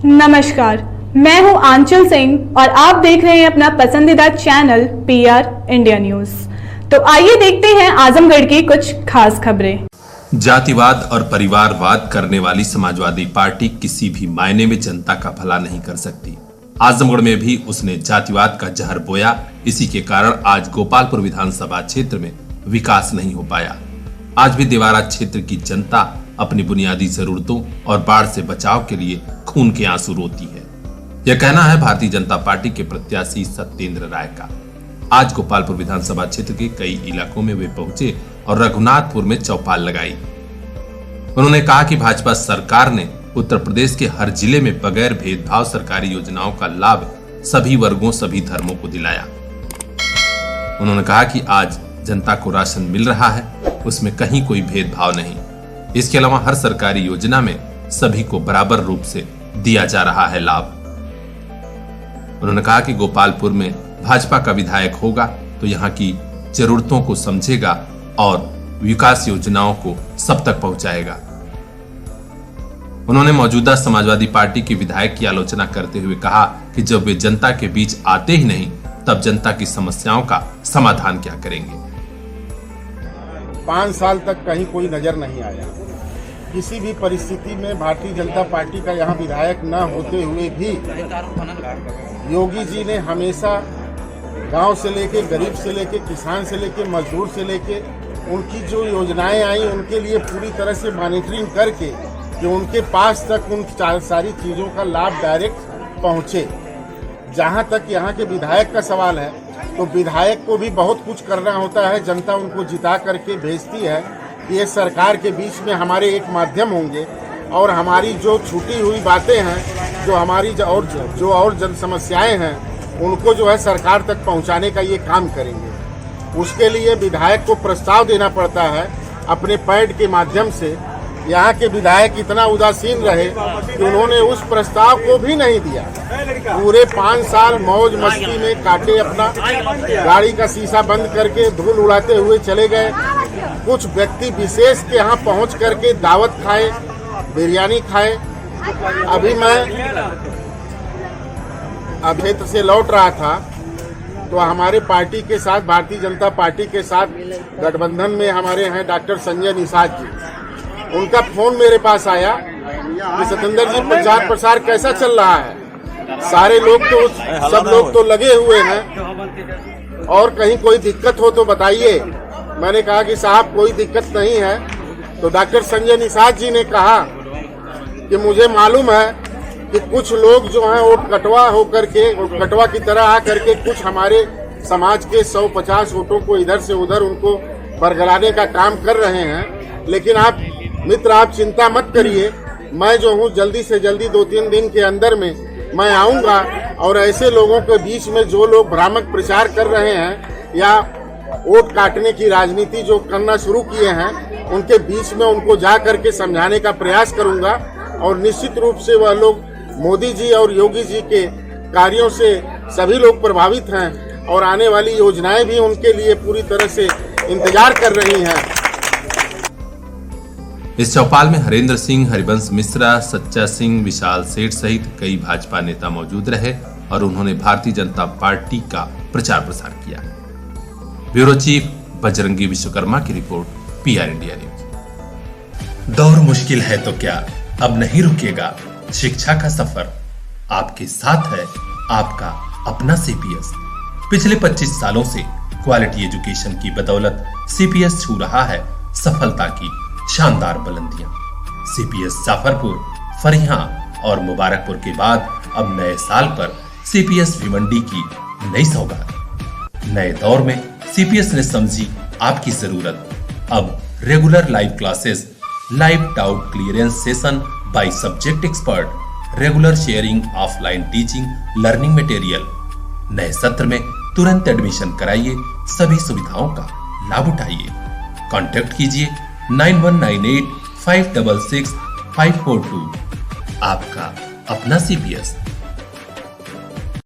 नमस्कार, मैं हूं आंचल सिंह और आप देख रहे हैं अपना पसंदीदा चैनल पीआर इंडिया न्यूज। तो आइए देखते हैं आजमगढ़ की कुछ खास खबरें। जातिवाद और परिवारवाद करने वाली समाजवादी पार्टी किसी भी मायने में जनता का भला नहीं कर सकती। आजमगढ़ में भी उसने जातिवाद का जहर बोया। इसी के कारण आज गोपालपुर विधानसभा क्षेत्र में विकास नहीं हो पाया। आज भी देवारा क्षेत्र की जनता अपनी बुनियादी जरूरतों और बाढ़ से बचाव के लिए खून के आंसू रोती है। यह कहना है भारतीय जनता पार्टी के प्रत्याशी सत्येंद्र राय का। आज गोपालपुर विधानसभा क्षेत्र के कई इलाकों में वे पहुंचे और रघुनाथपुर में चौपाल लगाई। उन्होंने कहा कि भाजपा सरकार ने उत्तर प्रदेश के हर जिले में बगैर भेदभाव सरकारी योजनाओं का लाभ सभी वर्गों सभी धर्मों को दिलाया। उन्होंने कहा कि आज जनता को राशन मिल रहा है, उसमें कहीं कोई भेदभाव नहीं। इसके अलावा हर सरकारी योजना में सभी को बराबर रूप से दिया जा रहा है लाभ। उन्होंने कहा कि गोपालपुर में भाजपा का विधायक होगा तो यहाँ की जरूरतों को समझेगा और विकास योजनाओं को सब तक पहुंचाएगा। उन्होंने मौजूदा समाजवादी पार्टी के विधायक की आलोचना करते हुए कहा कि जब वे जनता के बीच आते ही नहीं तब जनता की समस्याओं का समाधान क्या करेंगे। 5 साल तक कहीं कोई नजर नहीं आया। किसी भी परिस्थिति में भारतीय जनता पार्टी का यहाँ विधायक न होते हुए भी योगी जी ने हमेशा गांव से लेके, गरीब से लेके, किसान से लेके, मजदूर से लेके उनकी जो योजनाएं आई उनके लिए पूरी तरह से मॉनिटरिंग करके कि उनके पास तक उन सारी चीज़ों का लाभ डायरेक्ट पहुँचे। जहाँ तक यहाँ के विधायक का सवाल है तो विधायक को भी बहुत कुछ करना होता है। जनता उनको जिता करके भेजती है कि ये सरकार के बीच में हमारे एक माध्यम होंगे और हमारी जो छूटी हुई बातें हैं, जो हमारी और जन समस्याएं हैं, उनको जो है सरकार तक पहुंचाने का ये काम करेंगे। उसके लिए विधायक को प्रस्ताव देना पड़ता है अपने पैड के माध्यम से। यहाँ के विधायक इतना उदासीन रहे कि उन्होंने उस प्रस्ताव को भी नहीं दिया। पूरे 5 साल मौज मस्ती में काटे, अपना गाड़ी का शीशा बंद करके धूल उड़ाते हुए चले गए। कुछ व्यक्ति विशेष के यहाँ पहुँच करके दावत खाए, बिरयानी खाए। अभी मैं क्षेत्र से लौट रहा था तो हमारे पार्टी के साथ, भारतीय जनता पार्टी के साथ गठबंधन में हमारे हैं डॉक्टर संजय निषाद जी। उनका फोन मेरे पास आया कि सत्येंद्र जी प्रचार प्रसार कैसा चल रहा है। सारे लोग तो, सब लोग तो लगे हुए हैं और कहीं कोई दिक्कत हो तो बताइए। मैंने कहा कि साहब कोई दिक्कत नहीं है। तो डॉक्टर संजय निषाद जी ने कहा कि मुझे मालूम है कि कुछ लोग जो हैं वोट कटवा होकर के, कटवा की तरह आ करके कुछ हमारे समाज के 150 वोटों को इधर से उधर उनको बरगलाने का काम कर रहे हैं। लेकिन आप मित्र, आप चिंता मत करिए। मैं जो हूँ जल्दी से जल्दी 2-3 दिन के अंदर में मैं आऊँगा और ऐसे लोगों के बीच में जो लोग भ्रामक प्रचार कर रहे हैं या वोट काटने की राजनीति जो करना शुरू किए हैं, उनके बीच में उनको जा करके समझाने का प्रयास करूँगा। और निश्चित रूप से वह लोग मोदी जी और योगी जी के कार्यों से सभी लोग प्रभावित हैं और आने वाली योजनाएं भी उनके लिए पूरी तरह से इंतजार कर रही हैं। इस चौपाल में हरेंद्र सिंह, हरिवंश मिश्रा, सच्चा सिंह, विशाल सेठ सहित कई भाजपा नेता मौजूद रहे और उन्होंने भारतीय जनता पार्टी का प्रचार प्रसार किया। ब्यूरो चीफ बजरंगी विश्वकर्मा की रिपोर्ट, पीआर इंडिया न्यूज। दौर मुश्किल है तो क्या, अब नहीं रुकेगा शिक्षा का सफर। आपके साथ है आपका अपना सीपीएस। पिछले 25 सालों से क्वालिटी एजुकेशन की बदौलत सीपीएस छू रहा है सफलता की शानदार बुलंदियां। सीपीएस जाफरपुर, फरिया और मुबारकपुर के बाद अब नए साल पर सीपीएस भिवंडी की नई सौगात। नए दौर में सीपीएस ने समझी आपकी जरूरत। अब regular live classes, live doubt clearance session by subject expert, regular sharing, offline teaching, learning material. नए सत्र में तुरंत एडमिशन कराइए, सभी सुविधाओं का लाभ उठाइए। कांटेक्ट कीजिए 9198 566 542। आपका अपना सीपीएस।